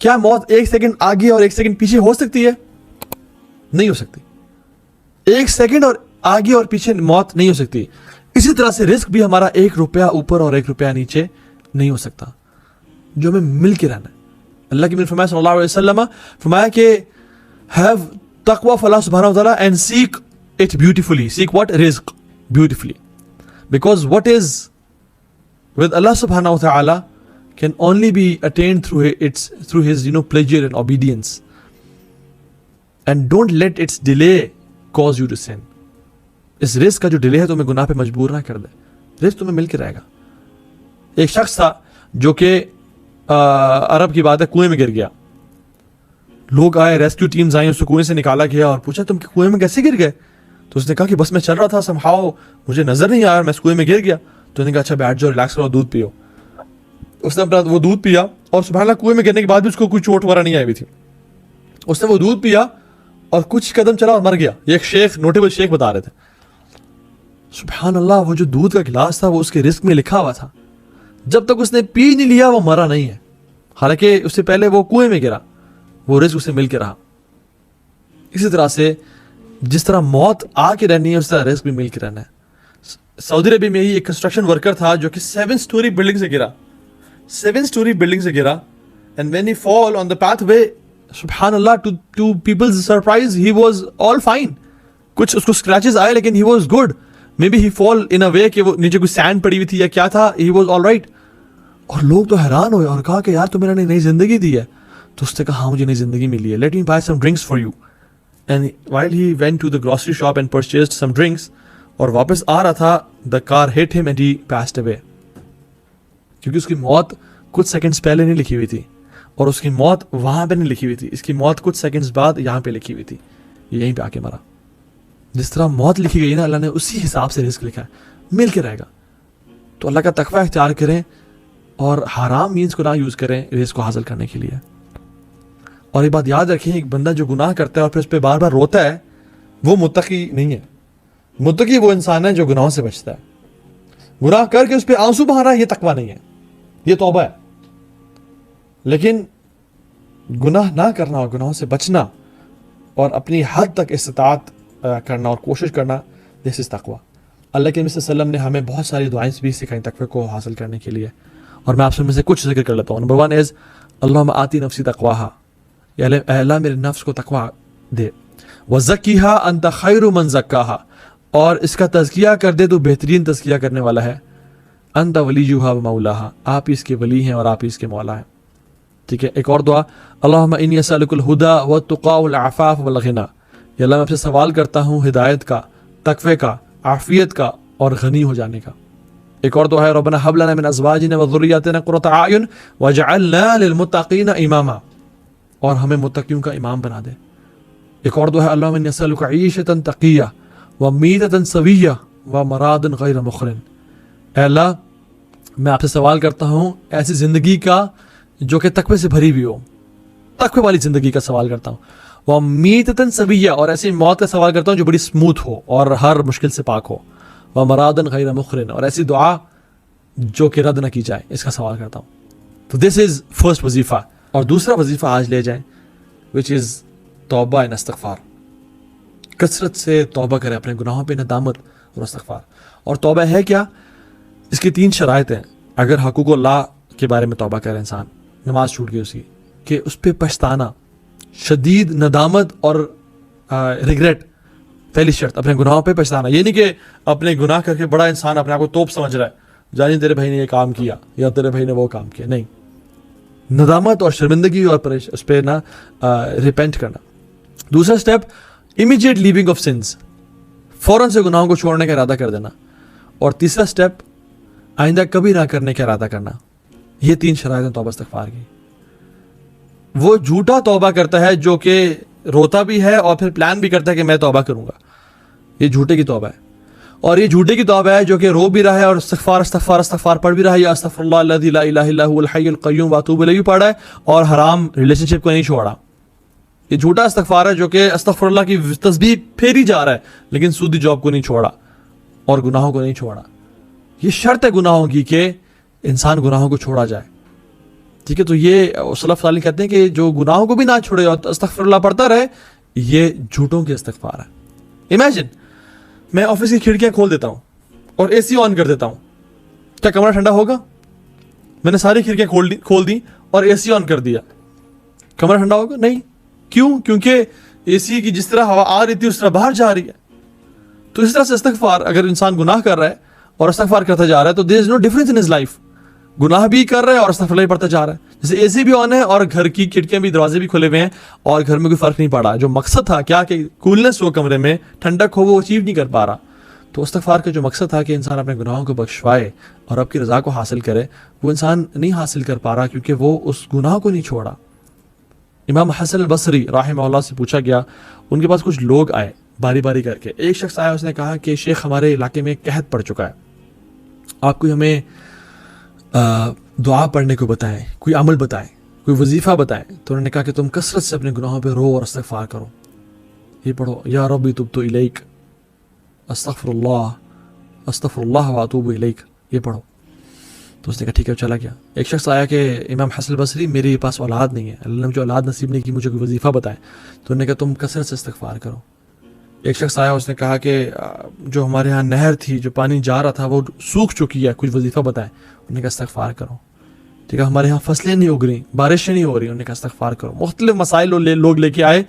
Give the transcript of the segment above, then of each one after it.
کیا موت 1 سیکنڈ آگے اور 1 سیکنڈ پیچھے ہو سکتی ہے؟ نہیں ہو سکتی. 1 سیکنڈ اور آگے اور پیچھے موت نہیں ہو سکتی. اسی طرح سے رزق بھی ہمارا 1 روپیہ اوپر اور 1 روپیہ نیچے نہیں ہو سکتا، جو ہمیں مل کے رہنا ہے. اللہ کے نبی فرمایا صلی اللہ علیہ وسلم فرمایا کہ have taqwa for Allah subhanahu wa ta'ala and seek it beautifully. Seek what? Rizq. Beautifully. Because what is with Allah subhanahu wa ta'ala can only be attained through his pleasure and obedience. And don't let its delay cause you to sin. اس رزق کا جو delay ہے تمہیں گناہ پہ مجبور نہ کر دے. رزق تمہیں مل کے رہے گا. ایک شخص تھا جو کہ عرب کی بات ہے کنویں میں گر گیا. لوگ آئے، ریسکیو ٹیمز آئیں، اس کو کنویں سے نکالا گیا اور پوچھا تم کنویں میں کیسے گر گئے؟ تو اس نے کہا کہ بس میں چل رہا تھا سمہاؤ مجھے نظر نہیں آیا، میں اس کنویں میں گر گیا. تو اس نے کہا اچھا بیٹھ جاؤ، ریلیکس کرو، دودھ پیو. اس نے اپنا وہ دودھ پیا اور سبحان اللہ کنویں میں گرنے کے بعد بھی اس کو کوئی چوٹ وغیرہ نہیں آئی ہوئی تھی. اس نے وہ دودھ پیا اور کچھ قدم چلا اور مر گیا. یہ ایک شیخ، نوٹیبل شیخ بتا رہے تھے. سبحان اللہ، وہ جو دودھ کا گلاس تھا وہ اس کے رزق میں لکھا ہوا تھا. جب تک اس نے پی نہیں لیا وہ مرا نہیں ہے، حالانکہ اس سے پہلے وہ کنویں میں گرا. وہ رزق اسے مل کے رہا. اسی طرح سے جس طرح موت آ کے رہنی ہے اس طرح رزق بھی مل کے رہنا ہے. سعودی عربیہ میں ہی ایک کنسٹرکشن ورکر تھا جو کہ 7 اسٹوری بلڈنگ سے گرا. 7 اسٹوری بلڈنگ سے گرا. And when he fall on the pathway, سبحان اللہ، two peoples surprise he was all fine. کچھ اس کو اسکریچز آئے لیکن he was good. Maybe he fall in a way کہ وہ نیچے کوئی سینڈ پڑی ہوئی تھی یا کیا تھا، ہی واز آل رائٹ. اور لوگ تو حیران ہوئے اور کہا کہ یار تمہیں نے نئی زندگی دی ہے. تو اس نے کہا ہاں مجھے نئی زندگی ملی ہے، let me buy some drinks for you. And while he went to the grocery shop and purchased some drinks, اور واپس آ رہا تھا دا کار ہٹ ہم اینڈ ہی پاسڈ اوے. کیونکہ اس کی موت کچھ سیکنڈز پہلے نہیں لکھی ہوئی تھی اور اس کی موت وہاں پہ نہیں لکھی ہوئی تھی، اس کی موت کچھ سیکنڈز بعد یہاں پہ لکھی ہوئی تھی. یہیں پہ آ کے مرا. جس طرح موت لکھی گئی نا، اللہ نے اسی حساب سے رزق لکھا ہے، مل کے رہے گا. تو اللہ کا تقوی اختیار کریں اور حرام مینز کو نہ یوز کریں رزق کو حاصل کرنے کے لیے. اور یہ بات یاد رکھیں، ایک بندہ جو گناہ کرتا ہے اور پھر اس پہ بار بار روتا ہے وہ متقی نہیں ہے. متقی وہ انسان ہے جو گناہوں سے بچتا ہے. گناہ کر کے اس پہ آنسو بہانا یہ تقوی نہیں ہے، یہ توبہ ہے. لیکن گناہ نہ کرنا اور گناہوں سے بچنا اور اپنی حد تک استطاعت کرنا اور کوشش کرنا، دس از تقوی. اللہ کے نبی صلی اللہ علیہ وسلم نے ہمیں بہت ساری دعائیں بھی سکھائیں تقوی کو حاصل کرنے کے لیے، اور میں آپ سے میں سے کچھ ذکر کر لیتا ہوں. نمبر 1 از اللہم آتی نفسی تقواہا، یا اللہ میرے نفس کو تقوی دے. وزکیہا انت خیر من زکاہا، اور اس کا تزکیہ کر دے تو بہترین تزکیہ کرنے والا ہے. انت ولیہا و مولاہا، آپ ہی اس کے ولی ہیں اور آپ ہی اس کے مولا ہیں. ٹھیک ہے. ایک اور دعا، اللہم انی اسألک الہدی والتقی والعفاف والغنی، یا اللہ میں آپ سے سوال کرتا ہوں ہدایت کا، تقوی کا، عافیت کا اور غنی ہو جانے کا. ایک اور دعا ہے ربنا ھب لنا من ازواجنا وذریاتنا قرۃ اعین واجعلنا للمتقین اماما، اور ہمیں متقیوں کا امام بنا دے. ایک اور دعا ہے اللہم انی اسألک عیشۃ تقیہ ومیتۃ سویہ ومراد غیر مخرن، اے اللہ میں آپ سے سوال کرتا ہوں ایسی زندگی کا جو کہ تقوی سے بھری ہوئی ہو، تقوی والی زندگی کا سوال کرتا ہوں. ومیتۃ سویہ، اور ایسی موت کا سوال کرتا ہوں جو بڑی سموتھ ہو اور ہر مشکل سے پاک ہو. ومراد غیر مخرن، اور ایسی دعا جو کہ رد نہ کی جائے، اس کا سوال کرتا ہوں. تو دس از فرسٹ وظیفہ. اور دوسرا وظیفہ آج لے جائیں وچ از توبہ اینڈ استغفار. کثرت سے توبہ کریں، اپنے گناہوں پہ ندامت اور استغفار. اور توبہ ہے کیا؟ اس کی 3 شرائط ہیں. اگر حقوق اللہ کے بارے میں توبہ کرے انسان، نماز چھوٹ گئی اس کی، کہ اس پہ پچھتانا، شدید ندامت اور ریگریٹ. پہلی شرط اپنے گناہوں پہ پچھتانا. یہ نہیں کہ اپنے گناہ کر کے بڑا انسان اپنے آپ کو توپ سمجھ رہا ہے، جانی تیرے بھائی نے یہ کام کیا یا تیرے بھائی نے وہ کام کیا. نہیں، ندامت اور شرمندگی اور اس پہ نا ریپینٹ کرنا. دوسرا step immediate leaving of sins, فوراً سے گناہوں کو چھوڑنے کا ارادہ کر دینا. اور تیسرا اسٹیپ آئندہ کبھی نہ کرنے کا ارادہ کرنا. یہ 3 شرائط ہیں توبہ استغفار کی. وہ جھوٹا توبہ کرتا ہے جو کہ روتا بھی ہے اور پھر پلان بھی کرتا ہے کہ میں توبہ کروں گا، یہ جھوٹے کی توبہ ہے. اور یہ جھوٹے کی توبہ ہے جو کہ رو بھی رہا ہے اور استغفار استغفار استغفار پڑھ بھی رہا ہے، یا استغفر اللہ الذی لا الہ الا هو الحی القیوم واتوب الیہ پڑھا ہے اور حرام ریلیشن شپ کو نہیں چھوڑا. یہ جھوٹا استغفار ہے جو کہ استغفر اللہ کی تسبیح پھیری جا رہا ہے لیکن سودی جاب کو نہیں چھوڑا اور گناہوں کو نہیں چھوڑا. یہ شرط ہے گناہوں کی کہ انسان گناہوں کو چھوڑا جائے. ٹھیک ہے. تو یہ سلف صالح کہتے ہیں کہ جو گناہوں کو بھی نہ چھوڑے اور استغفر اللہ پڑھتا رہے, یہ جھوٹوں کے استغفار ہے. امیجن میں آفس کی کھڑکیاں کھول دیتا ہوں اور اے سی آن کر دیتا ہوں, کیا کمرہ ٹھنڈا ہوگا؟ میں نے ساری کھڑکیاں کھول دی اور اے سی آن کر دیا, کمرہ ٹھنڈا ہوگا؟ نہیں. کیوں؟ کیونکہ اے سی کی جس طرح ہوا آ رہی تھی اس طرح باہر جا رہی ہے. تو اس طرح سے استغفار, اگر انسان گناہ کر رہا ہے اور استغفار کرتا جا رہا ہے تو there is no difference in his life. گناہ بھی کر رہا ہے اور استغفر اللہ پڑھتا جا رہا ہے. جیسے اے سی بھی آن ہے اور گھر کی کھڑکیاں بھی, دروازے بھی کھلے ہوئے ہیں اور گھر میں کوئی فرق نہیں پڑا. جو مقصد تھا کیا کہ کولنس ہو کمرے میں, ٹھنڈک ہو, وہ اچیو نہیں کر پا رہا. تو استغفار کا جو مقصد تھا کہ انسان اپنے گناہوں کو بخشوائے اور رب کی رضا کو حاصل کرے, وہ انسان نہیں حاصل کر پا رہا کیونکہ وہ اس گناہ کو نہیں چھوڑا. امام حسن البصری رحمہ اللہ سے پوچھا گیا, ان کے پاس کچھ لوگ آئے باری باری کر کے. ایک شخص آیا, اس نے کہا کہ شیخ ہمارے علاقے میں قحط پڑ چکا ہے, آپ کوئی ہمیں دعا پڑھنے کو بتائیں, کوئی عمل بتائیں, کوئی وظیفہ بتائیں. تو انہوں نے کہا کہ تم کثرت سے اپنے گناہوں پہ رو اور استغفار کرو. یہ پڑھو, یا ربی تبت الیک استغفر اللہ واتوب الیک, یہ پڑھو. تو اس نے کہا ٹھیک ہے, چلا گیا. ایک شخص آیا کہ امام حسن البصری میرے پاس اولاد نہیں ہے, اللہ نے مجھے اولاد نصیب نہیں کی, مجھے کوئی وظیفہ بتائیں. تو انہوں نے کہا تم کثرت سے استغفار کرو. ایک شخص آیا, اس نے کہا کہ جو ہمارے ہاں نہر تھی, جو پانی جا رہا تھا وہ سوکھ چکی ہے, کچھ وظیفہ بتائیں. انہوں نے کہا استغفار کرو. ٹھیک ہے, ہمارے ہاں فصلیں نہیں اگ رہی, بارشیں نہیں ہو رہی. انہوں نے کہا استغفار کرو. مختلف مسائل لوگ لے کے آئے.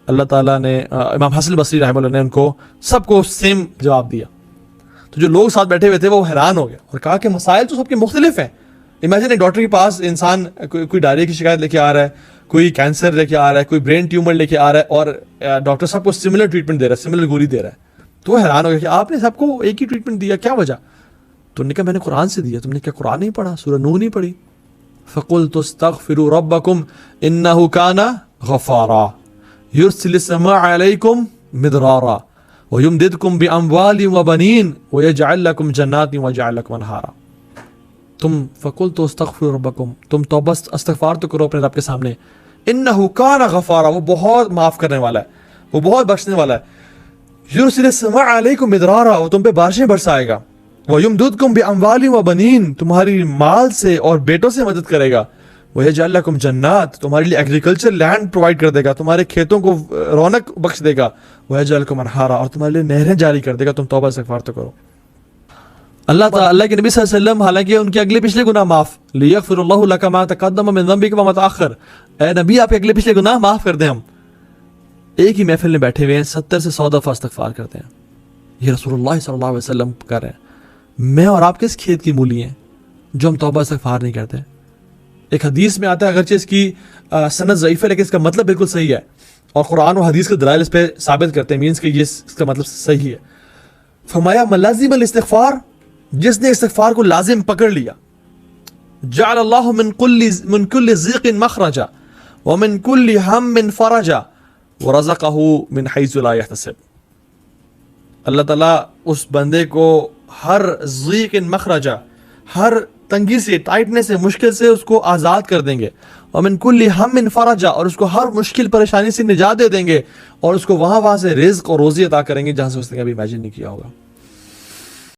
اللہ تعالیٰ نے, امام حسن البصری رحمہ اللہ نے ان کو سب کو سیم جواب دیا. تو جو لوگ ساتھ بیٹھے ہوئے تھے وہ حیران ہو گئے اور کہا کہ مسائل تو سب کے مختلف ہیں. امیجن ایک ڈاکٹر کے پاس انسان کوئی ڈائریا کی شکایت لے کے آ رہا ہے, کوئی کینسر لے کے آ رہا ہے, کوئی برین ٹیومر لے کے آ رہا ہے, اور ڈاکٹر صاحب کو سملر ٹریٹمنٹ دے رہا ہے, سملر گولی دے رہا ہے. تو وہ حیران ہو گیا کہ آپ نے سب کو ایک ہی ٹریٹمنٹ دیا, کیا وجہ؟ تو انہوں نے کہا میں نے قرآن سے دیا. تم نے کیا قرآن نہیں پڑھا, سورہ نوح نہیں پڑھی؟ فَقُلْتُ اسْتَغْفِرُوا رَبَّكُمْ إِنَّهُ كَانَ غَفَّارًا يُرْسِلِ السَّمَاءَ عَلَيْكُمْ مِدْرَارًا وَيُمْدِدْكُمْ بِأَمْوَالٍ وَبَنِينَ وَيَجْعَلْ لَكُمْ جَنَّاتٍ وَيَجْعَلْ لَكُمْ أَنْهَارًا. تم فَقُلْتُ اسْتَغْفِرُوا رَبَّكُمْ, تم توبہ استغفار تو کرو اپنے رب کے سامنے. انہو کان غفارا, وہ بہت معاف کرنے والا ہے, وہ بہت بخشنے والا ہے. یرسل السماء علیکم مدرارا, وہ تم پہ بارشیں برسائے گا. ویمددکم باموال وبنین, تمہاری مال سے اور بیٹوں سے مدد کرے گا. ویجعل لکم جنات, تمہارے لیے ایگریکلچر لینڈ پرووائڈ کر دے گا, تمہارے کھیتوں کو رونق بخش دے گا. ویجعل لکم انہارا, اور تمہارے لیے نہریں جاری کر دے گا. تم توبہ استغفار تو کرو. اللہ تعالیٰ, اللہ کے نبی صلی اللہ علیہ وسلم, حالانکہ ان کے اگلے پچھلے گناہ معاف, لیغفر اللہ لک ما تقدم من ذنبک وما تاخر, اے نبی آپ کے اگلے پچھلے گناہ معاف کر دیں. ہم ایک ہی محفل میں بیٹھے ہوئے ہیں, 70 سے 100 دفعہ استغفار کرتے ہیں. یہ رسول اللہ صلی اللہ علیہ وسلم کر رہے ہیں. میں اور آپ کس کھیت کی مولی ہیں جو ہم توبہ استغفار نہیں کرتے؟ ایک حدیث میں آتا ہے, اگرچہ اس کی سند ضعیف ہے لیکن اس کا مطلب بالکل صحیح ہے, اور قرآن و حدیث کے دلائل اس پہ ثابت کرتے ہیں, مینس کہ یہ اس کا مطلب صحیح ہے. فرمایا ملازم الاستغفار, جس نے استغفار کو لازم پکڑ لیا, جعل اللہ من کل ضیق مخرجا ومن کل ہم فرجا ورزقہ من حیث لا یحتسب. اللہ تعالیٰ اس بندے کو ہر ضیق مخرجا, ہر تنگی سے, ٹائٹنس سے, مشکل سے اس کو آزاد کر دیں گے. ومن کل ہم فرجا, اور اس کو ہر مشکل پریشانی سے نجات دے دیں گے, اور اس کو وہاں سے رزق اور روزی عطا کریں گے جہاں سے اس نے کبھی امیجن نہیں کیا ہوگا.